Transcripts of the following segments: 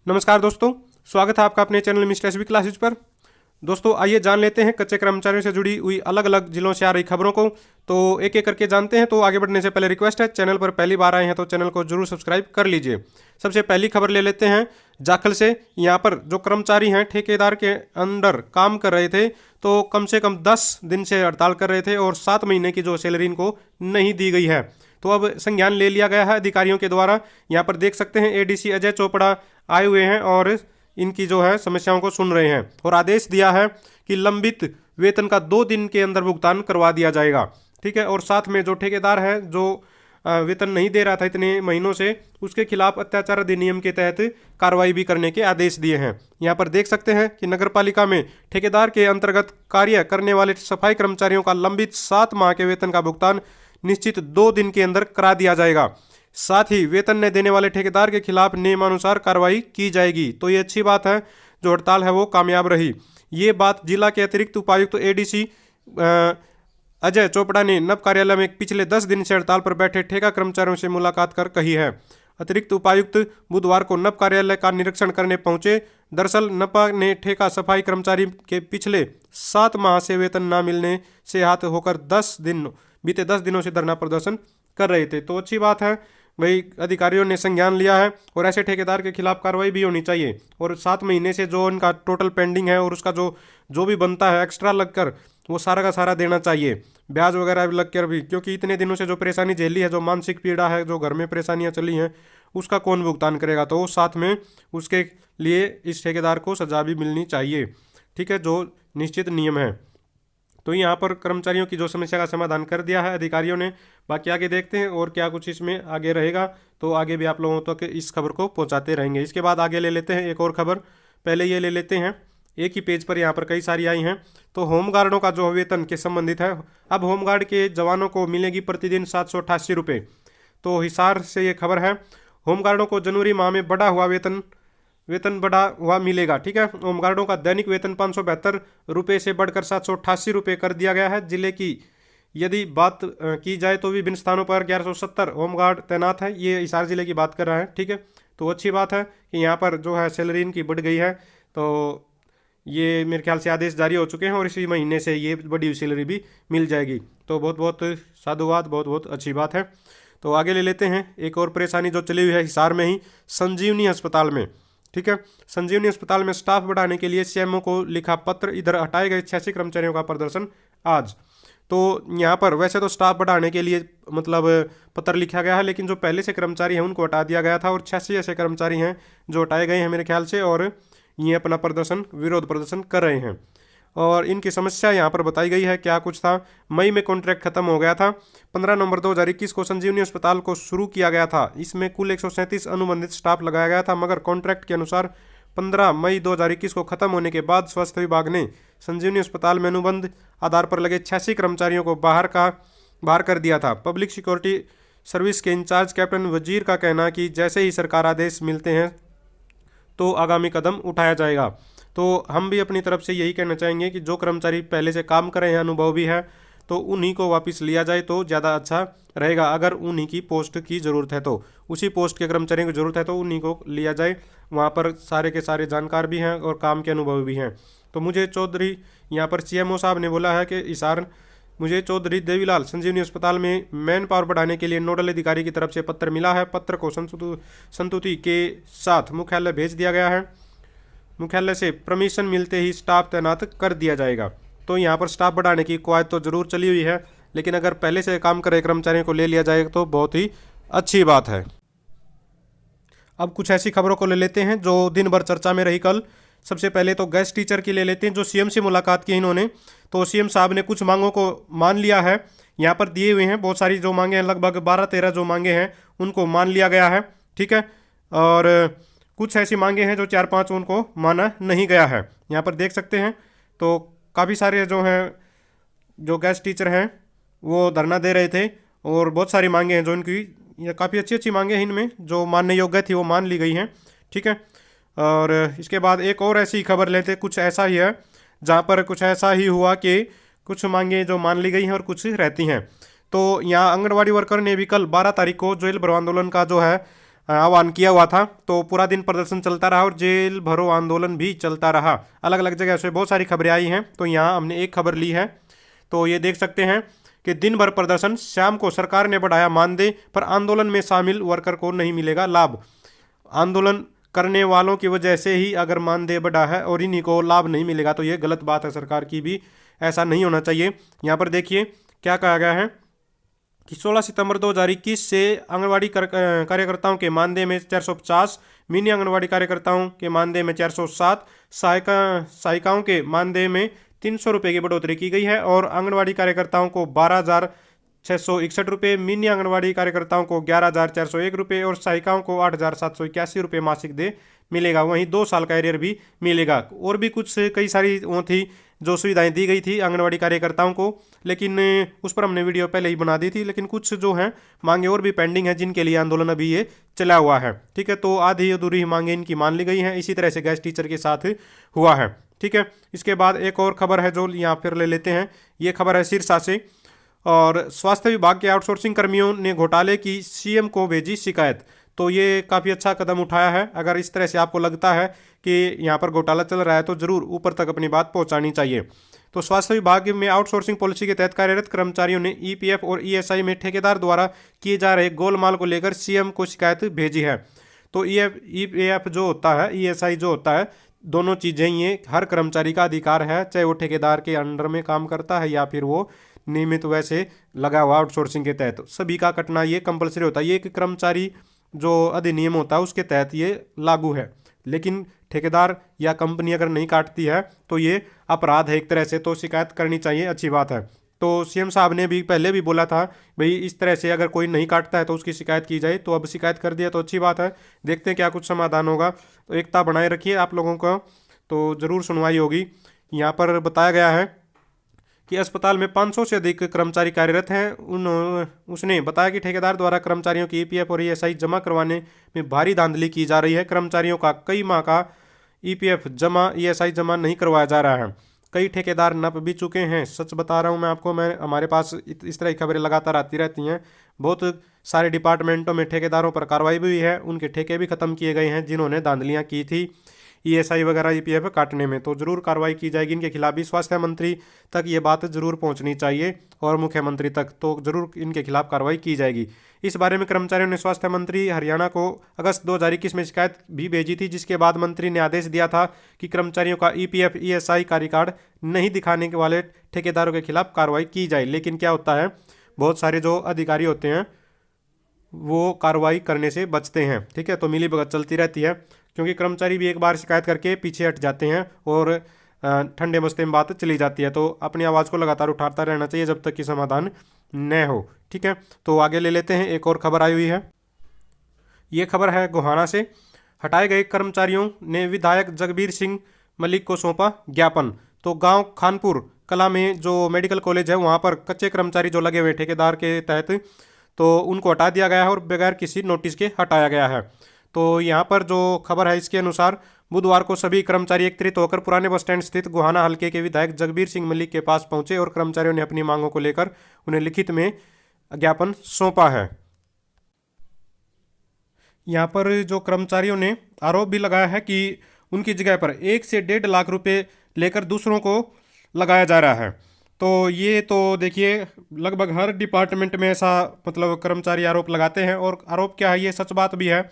नमस्कार दोस्तों, स्वागत है आपका अपने चैनल मिस्टर एसबी क्लासेज पर। दोस्तों आइए जान लेते हैं कच्चे कर्मचारियों से जुड़ी हुई अलग अलग जिलों से आ रही खबरों को। तो एक एक करके जानते हैं। तो आगे बढ़ने से पहले रिक्वेस्ट है, चैनल पर पहली बार आए हैं तो चैनल को जरूर सब्सक्राइब कर लीजिए। सबसे पहली खबर ले लेते हैं जाखल से। यहाँ पर जो कर्मचारी हैं ठेकेदार के अंडर काम कर रहे थे, तो कम से कम 10 दिन से हड़ताल कर रहे थे और 7 महीने की जो सैलरी इनको नहीं दी गई है। तो अब संज्ञान ले लिया गया है अधिकारियों के द्वारा। यहाँ पर देख सकते हैं एडीसी अजय चोपड़ा आए हुए हैं और इनकी जो है समस्याओं को सुन रहे हैं और आदेश दिया है कि लंबित वेतन का 2 दिन के अंदर भुगतान करवा दिया जाएगा। ठीक है, और साथ में जो ठेकेदार है जो वेतन नहीं दे रहा था इतने महीनों से, उसके खिलाफ अत्याचार अधिनियम के तहत कार्रवाई भी करने के आदेश दिए हैं। यहाँ पर देख सकते हैं कि नगर पालिका में ठेकेदार के अंतर्गत कार्य करने वाले सफाई कर्मचारियों का लंबित 7 माह के वेतन का भुगतान निश्चित 2 दिन के अंदर करा दिया जाएगा। साथ ही वेतन न देने वाले ठेकेदार के खिलाफ नियमानुसार कार्रवाई की जाएगी। तो ये अच्छी बात है, जो हड़ताल है वो कामयाब रही। ये बात जिला के अतिरिक्त उपायुक्त एडीसी अजय चोपड़ा ने नव कार्यालय में पिछले 10 दिन से हड़ताल पर बैठे ठेका कर्मचारियों से मुलाकात कर कही है। अतिरिक्त उपायुक्त बुधवार को नव कार्यालय का निरीक्षण करने पहुंचे। दरअसल नपा ने ठेका सफाई कर्मचारी के पिछले 7 माह से वेतन न मिलने से हाथ होकर बीते 10 दिनों से धरना प्रदर्शन कर रहे थे। तो अच्छी बात है भाई, अधिकारियों ने संज्ञान लिया है और ऐसे ठेकेदार के खिलाफ कार्रवाई भी होनी चाहिए। और 7 महीने से जो उनका टोटल पेंडिंग है और उसका जो भी बनता है एक्स्ट्रा लगकर, वो सारा का सारा देना चाहिए, ब्याज वगैरह लग कर भी। क्योंकि इतने दिनों से जो परेशानी झेली है, जो मानसिक पीड़ा है, जो घर में परेशानियां चली हैं, उसका कौन भुगतान करेगा। तो साथ में उसके लिए इस ठेकेदार को सजा भी मिलनी चाहिए। ठीक है, जो निश्चित नियम है। तो यहाँ पर कर्मचारियों की जो समस्या का समाधान कर दिया है अधिकारियों ने। बाकी आगे देखते हैं और क्या कुछ इसमें आगे रहेगा, तो आगे भी आप लोगों तक इस खबर को पहुँचाते रहेंगे। इसके बाद आगे ले लेते हैं एक और खबर। पहले ये ले लेते हैं, एक ही पेज पर यहाँ पर कई सारी आई हैं। तो होमगार्डों का जो वेतन के संबंधित है, अब होमगार्ड के जवानों को मिलेगी प्रतिदिन 788 रुपये। तो हिसार से ये खबर है। होमगार्डों को जनवरी माह में बढ़ा हुआ वेतन बढ़ा हुआ मिलेगा। ठीक है, होमगार्डों का दैनिक वेतन 572 रुपये से बढ़कर 788 रुपये कर दिया गया है। जिले की यदि बात की जाए तो विभिन्न स्थानों पर 1170 होमगार्ड तैनात है। ये हिसार जिले की बात कर रहा है। ठीक है, तो अच्छी बात है कि यहाँ पर जो है सैलरी इनकी बढ़ गई है। तो ये मेरे ख्याल से आदेश जारी हो चुके हैं और इसी महीने से ये बड़ी सैलरी भी मिल जाएगी। तो बहुत बहुत साधुवाद, बहुत बहुत अच्छी बात है। तो आगे ले लेते हैं एक और परेशानी जो चली हुई है हिसार में ही, संजीवनी अस्पताल में। ठीक है, संजीवनी अस्पताल में स्टाफ बढ़ाने के लिए सीएमओ को लिखा पत्र। इधर हटाए गए 86 कर्मचारियों का प्रदर्शन आज। तो यहाँ पर वैसे तो स्टाफ बढ़ाने के लिए मतलब पत्र लिखा गया है, लेकिन जो पहले से कर्मचारी हैं उनको हटा दिया गया था और 86 ऐसे कर्मचारी हैं जो हटाए गए हैं मेरे ख्याल से, और ये अपना विरोध प्रदर्शन कर रहे हैं। और इनकी समस्या यहाँ पर बताई गई है। क्या कुछ था, मई में कॉन्ट्रैक्ट खत्म हो गया था। 15 नवंबर 2021 को संजीवनी अस्पताल को शुरू किया गया था। इसमें कुल 137 अनुबंधित स्टाफ लगाया गया था, मगर कॉन्ट्रैक्ट के अनुसार 15 मई 2021 को खत्म होने के बाद स्वास्थ्य विभाग ने संजीवनी अस्पताल में अनुबंध आधार पर लगे 86 कर्मचारियों को बाहर कर दिया था। पब्लिक सिक्योरिटी सर्विस के इंचार्ज कैप्टन वजीर का कहना कि जैसे ही सरकार आदेश मिलते हैं तो आगामी कदम उठाया जाएगा। तो हम भी अपनी तरफ से यही कहना चाहेंगे कि जो कर्मचारी पहले से काम कर रहे हैं, अनुभव भी है, तो उन्हीं को वापस लिया जाए तो ज़्यादा अच्छा रहेगा। अगर उन्हीं की पोस्ट की ज़रूरत है, तो उसी पोस्ट के कर्मचारियों की ज़रूरत है तो उन्हीं को लिया जाए। वहाँ पर सारे के सारे जानकार भी हैं और काम के अनुभव भी हैं। तो मुझे चौधरी यहाँ पर सीएमओ साहब ने बोला है कि मुझे चौधरी देवीलाल संजीवनी अस्पताल में मैन पावर बढ़ाने के लिए नोडल अधिकारी की तरफ से पत्र मिला है। पत्र को संतुति के साथ मुख्यालय भेज दिया गया है। मुख्यालय से परमिशन मिलते ही स्टाफ तैनात कर दिया जाएगा। तो यहाँ पर स्टाफ बढ़ाने की कवायद तो जरूर चली हुई है, लेकिन अगर पहले से काम करे कर्मचारियों को ले लिया जाए तो बहुत ही अच्छी बात है। अब कुछ ऐसी खबरों को ले लेते हैं जो दिन भर चर्चा में रही कल। सबसे पहले तो गेस्ट टीचर की ले लेते हैं, जो सीएम से मुलाकात की इन्होंने। तो सीएम साहब ने कुछ मांगों को मान लिया है। यहाँ पर दिए हुए हैं बहुत सारी जो मांगे हैं, लगभग 12-13 जो मांगे हैं उनको मान लिया गया है। ठीक है, और कुछ ऐसी मांगे हैं जो 4-5 उनको माना नहीं गया है। यहाँ पर देख सकते हैं। तो काफ़ी सारे जो हैं जो गेस्ट टीचर हैं वो धरना दे रहे थे और बहुत सारी मांगे हैं जो इनकी, ये काफ़ी अच्छी अच्छी मांगे हैं, इनमें जो मानने योग्य थी वो मान ली गई हैं। ठीक है, और इसके बाद एक और ऐसी खबर लेते, कुछ ऐसा ही है जहाँ पर कुछ ऐसा ही हुआ कि कुछ मांगे जो मान ली गई हैं और कुछ रहती हैं। तो यहाँ आंगनवाड़ी वर्कर ने भी कल 12 तारीख को जेल भरो आंदोलन का जो है आह्वान किया हुआ था। तो पूरा दिन प्रदर्शन चलता रहा और जेल भरो आंदोलन भी चलता रहा। अलग अलग जगह से बहुत सारी खबरें आई हैं, तो यहाँ हमने एक खबर ली है। तो ये देख सकते हैं कि दिन भर प्रदर्शन, शाम को सरकार ने बढ़ाया मानदेय, पर आंदोलन में शामिल वर्कर को नहीं मिलेगा लाभ। आंदोलन करने वालों की वजह से ही अगर मानदेय बढ़ा है और इन्हीं को लाभ नहीं मिलेगा, तो ये गलत बात है सरकार की भी, ऐसा नहीं होना चाहिए। यहाँ पर देखिए क्या कहा गया है कि 16 सितंबर 2021 से आंगनवाड़ी कार्यकर्ताओं के मानदेय में 450, मिनी आंगनवाड़ी कार्यकर्ताओं के मानदेय में 407, सहायिकाओं के मानदेय में 300 रुपये की बढ़ोतरी की गई है और आंगनवाड़ी कार्यकर्ताओं को 12,661 रुपये, मिनी आंगनवाड़ी कार्यकर्ताओं को 11,401 रुपये और सहायिकाओं को 8,781 रुपये मासिक दे मिलेगा। वहीं 2 साल का एरियर भी मिलेगा। और भी कुछ कई सारी वो थी जो सुविधाएं दी गई थी आंगनवाड़ी कार्यकर्ताओं को, लेकिन उस पर हमने वीडियो पहले ही बना दी थी। लेकिन कुछ जो हैं मांगे और भी पेंडिंग है, जिनके लिए आंदोलन अभी ये चला हुआ है। ठीक है, तो आधी अधूरी मांगे इनकी मान ली गई हैं। इसी तरह से गेस्ट टीचर के साथ हुआ है। ठीक है, इसके बाद एक और खबर है जो यहाँ फिर ले लेते हैं। ये खबर है सिरसा से, और स्वास्थ्य विभाग के आउटसोर्सिंग कर्मियों ने घोटाले की सीएम को भेजी शिकायत। तो ये काफ़ी अच्छा कदम उठाया है। अगर इस तरह से आपको लगता है कि यहाँ पर घोटाला चल रहा है तो ज़रूर ऊपर तक अपनी बात पहुँचानी चाहिए। तो स्वास्थ्य विभाग में आउटसोर्सिंग पॉलिसी के तहत कार्यरत कर्मचारियों ने ईपीएफ और ईएसआई में ठेकेदार द्वारा किए जा रहे गोलमाल को लेकर सीएम को शिकायत भेजी है। तो ईपीएफ जो होता है, ईएसआई जो होता है, दोनों चीज़ें ये हर कर्मचारी का अधिकार है, चाहे वो ठेकेदार के अंडर में काम करता है या फिर वो नियमित वैसे लगा हुआ आउटसोर्सिंग के तहत। सभी का कटना ये कंपलसरी होता है। ये एक कर्मचारी जो अधिनियम होता है उसके तहत ये लागू है। लेकिन ठेकेदार या कंपनी अगर नहीं काटती है तो ये अपराध है एक तरह से, तो शिकायत करनी चाहिए, अच्छी बात है। तो सीएम साहब ने भी पहले भी बोला था भाई इस तरह से अगर कोई नहीं काटता है तो उसकी शिकायत की जाए, तो अब शिकायत कर दिया तो अच्छी बात है। देखते हैं क्या कुछ समाधान होगा। तो एकता बनाए रखिए आप लोगों को, तो ज़रूर सुनवाई होगी। यहाँ पर बताया गया है कि अस्पताल में 500 से अधिक कर्मचारी कार्यरत हैं। उसने बताया कि ठेकेदार द्वारा कर्मचारियों की ईपीएफ और ईएसआई जमा करवाने में भारी धांधली की जा रही है। कर्मचारियों का कई माह का ईपीएफ जमा, ईएसआई जमा नहीं करवाया जा रहा है। कई ठेकेदार नप भी चुके हैं। सच बता रहा हूं मैं आपको, हमारे पास इस तरह की खबरें लगातार आती रहती हैं। बहुत सारे डिपार्टमेंटों में ठेकेदारों पर कार्रवाई भी हुई है, उनके ठेके भी खत्म किए गए हैं जिन्होंने धांधलियाँ की थी ईएसआई वगैरह ईपीएफ काटने में। तो जरूर कार्रवाई की जाएगी इनके खिलाफ भी। स्वास्थ्य मंत्री तक ये बात जरूर पहुंचनी चाहिए और मुख्यमंत्री तक, तो जरूर इनके खिलाफ कार्रवाई की जाएगी। इस बारे में कर्मचारियों ने स्वास्थ्य मंत्री हरियाणा को अगस्त 2021 में शिकायत भी भेजी थी, जिसके बाद मंत्री ने आदेश दिया था कि कर्मचारियों का ईपीएफ ईएसआई का रिकॉर्ड नहीं दिखाने के वाले ठेकेदारों के खिलाफ कार्रवाई की जाए। लेकिन क्या होता है, बहुत सारे जो अधिकारी होते हैं वो कार्रवाई करने से बचते हैं। ठीक है, तो मिली भगत चलती रहती है, क्योंकि कर्मचारी भी एक बार शिकायत करके पीछे हट जाते हैं और ठंडे मस्ते में बात चली जाती है। तो अपनी आवाज़ को लगातार उठाता रहना चाहिए जब तक कि समाधान न हो। ठीक है, तो आगे ले लेते हैं। एक और खबर आई हुई है, ये खबर है गोहाना से। हटाए गए कर्मचारियों ने विधायक जगबीर सिंह मलिक को सौंपा ज्ञापन। तो गांव खानपुर कला में जो मेडिकल कॉलेज है वहां पर कच्चे कर्मचारी जो लगे हुए ठेकेदार के तहत, तो उनको हटा दिया गया है और बगैर किसी नोटिस के हटाया गया है। तो यहाँ पर जो खबर है इसके अनुसार बुधवार को सभी कर्मचारी एकत्रित होकर पुराने बस स्टैंड स्थित गोहाना हल्के के विधायक जगबीर सिंह मलिक के पास पहुंचे और कर्मचारियों ने अपनी मांगों को लेकर उन्हें लिखित में ज्ञापन सौंपा है। यहाँ पर जो कर्मचारियों ने आरोप भी लगाया है कि उनकी जगह पर 1 से 1.5 लाख रुपए लेकर दूसरों को लगाया जा रहा है। तो ये तो देखिए लगभग हर डिपार्टमेंट में ऐसा मतलब कर्मचारी आरोप लगाते हैं। और आरोप क्या है, ये सच बात भी है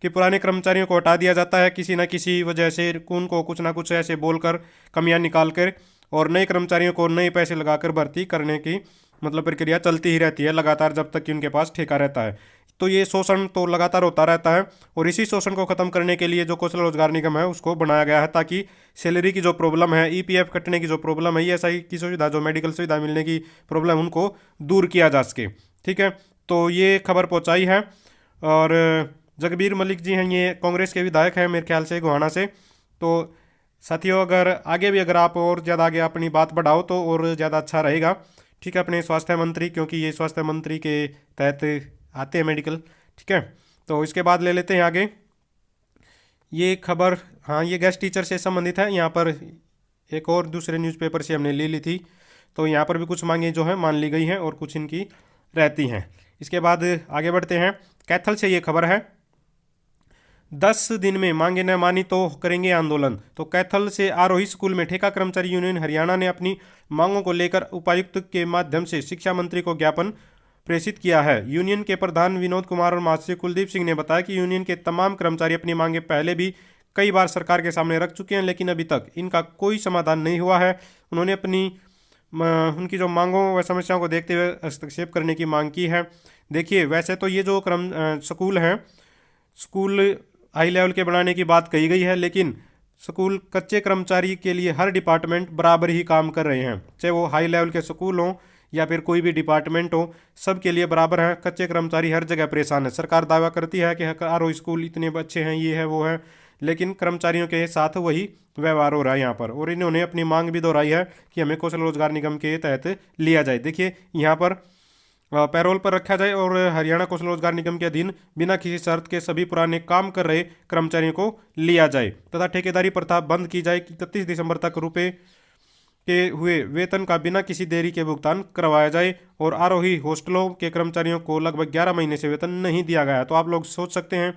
कि पुराने कर्मचारियों को हटा दिया जाता है किसी न किसी वजह से, उनको कुछ ना कुछ ऐसे बोलकर कमियां निकाल कर, और नए कर्मचारियों को नए पैसे लगाकर भर्ती करने की मतलब प्रक्रिया चलती ही रहती है लगातार जब तक कि उनके पास ठेका रहता है। तो ये शोषण तो लगातार होता रहता है और इसी शोषण को ख़त्म करने के लिए जो कौशल रोजगार निगम है उसको बनाया गया है, ताकि सैलरी की जो प्रॉब्लम है, ईपीएफ कटने की जो प्रॉब्लम है, ईएसआई की सुविधा, जो मेडिकल सुविधा मिलने की प्रॉब्लम, उनको दूर किया जा सके। ठीक है, तो ये खबर पहुँचाई है। और जगबीर मलिक जी हैं, ये कांग्रेस के विधायक हैं मेरे ख्याल से गोहाना से। तो साथियों अगर आगे भी अगर आप और ज़्यादा आगे अपनी बात बढ़ाओ तो और ज़्यादा अच्छा रहेगा। ठीक है, अपने स्वास्थ्य मंत्री, क्योंकि ये स्वास्थ्य मंत्री के तहत आते हैं मेडिकल। ठीक है, तो इसके बाद ले लेते हैं आगे ये खबर। हाँ, ये गेस्ट टीचर से संबंधित है। यहाँ पर एक और दूसरे न्यूज़पेपर से हमने ले ली थी, तो यहाँ पर भी कुछ मांगे जो है मान ली गई हैं और कुछ इनकी रहती हैं। इसके बाद आगे बढ़ते हैं। कैथल से ये खबर है, 10 दिन में मांगे न मानी तो करेंगे आंदोलन। तो कैथल से आरोही स्कूल में ठेका कर्मचारी यूनियन हरियाणा ने अपनी मांगों को लेकर उपायुक्त के माध्यम से शिक्षा मंत्री को ज्ञापन प्रेषित किया है। यूनियन के प्रधान विनोद कुमार और महासचिव कुलदीप सिंह ने बताया कि यूनियन के तमाम कर्मचारी अपनी मांगे पहले भी कई बार सरकार के सामने रख चुके हैं, लेकिन अभी तक इनका कोई समाधान नहीं हुआ है। उन्होंने उनकी जो मांगों व समस्याओं को देखते हुए हस्तक्षेप करने की मांग की है। देखिए, वैसे तो ये जो स्कूल हाई लेवल के बनाने की बात कही गई है, लेकिन स्कूल कच्चे कर्मचारी के लिए हर डिपार्टमेंट बराबर ही काम कर रहे हैं, चाहे वो हाई लेवल के स्कूल हों या फिर कोई भी डिपार्टमेंट हो, सब के लिए बराबर है। कच्चे कर्मचारी हर जगह परेशान है। सरकार दावा करती है कि आरओ स्कूल इतने अच्छे हैं, ये है वो है, लेकिन कर्मचारियों के साथ वही व्यवहार हो रहा है यहाँ पर। और इन्होंने अपनी मांग भी दोहराई है कि हमें कौशल रोजगार निगम के तहत लिया जाए। देखिए, यहाँ पर पैरोल पर रखा जाए और हरियाणा कौशल रोजगार निगम के अधीन बिना किसी शर्त के सभी पुराने काम कर रहे कर्मचारियों को लिया जाए तथा ठेकेदारी प्रथा बंद की जाए। 31 दिसंबर तक रुपए के हुए वेतन का बिना किसी देरी के भुगतान करवाया जाए। और आरोही हॉस्टलों के कर्मचारियों को लगभग 11 महीने से वेतन नहीं दिया गया है। तो आप लोग सोच सकते हैं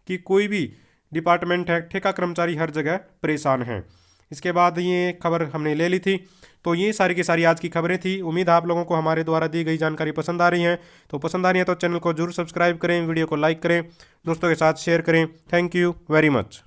कि कोई भी डिपार्टमेंट है, ठेका कर्मचारी हर जगह परेशान हैं। इसके बाद ये खबर हमने ले ली थी। तो ये सारी की सारी आज की खबरें थी। उम्मीद है आप लोगों को हमारे द्वारा दी गई जानकारी पसंद आ रही है। तो पसंद आ रही है तो चैनल को जरूर सब्सक्राइब करें, वीडियो को लाइक करें, दोस्तों के साथ शेयर करें। Thank you very much.